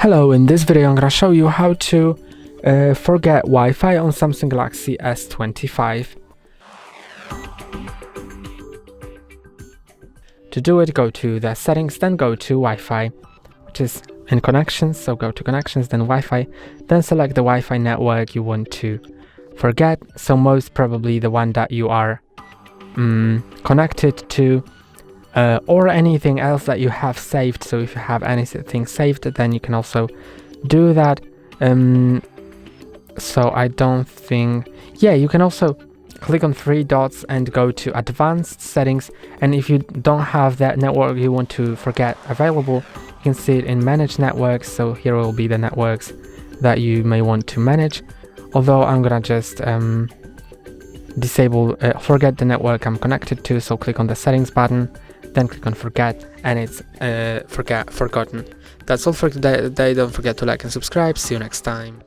Hello, in this video I'm gonna show you how to forget Wi-Fi on Samsung Galaxy S25. To do it, go to the settings, then go to Wi-Fi, which is in connections, so go to connections, then Wi-Fi, then select the Wi-Fi network you want to forget, so most probably the one that you are connected to, or anything else that you have saved. So if you have anything saved, then you can also do that. So I don't think, you can also click on three dots and go to advanced settings, and if you don't have that network you want to forget available, you can see it in manage networks. So here will be the networks that you may want to manage, although I'm gonna just disable forget the network I'm connected to. So click on the settings button, then click on forget, and it's forgotten. That's all for today. Don't forget to like and subscribe. See you next time.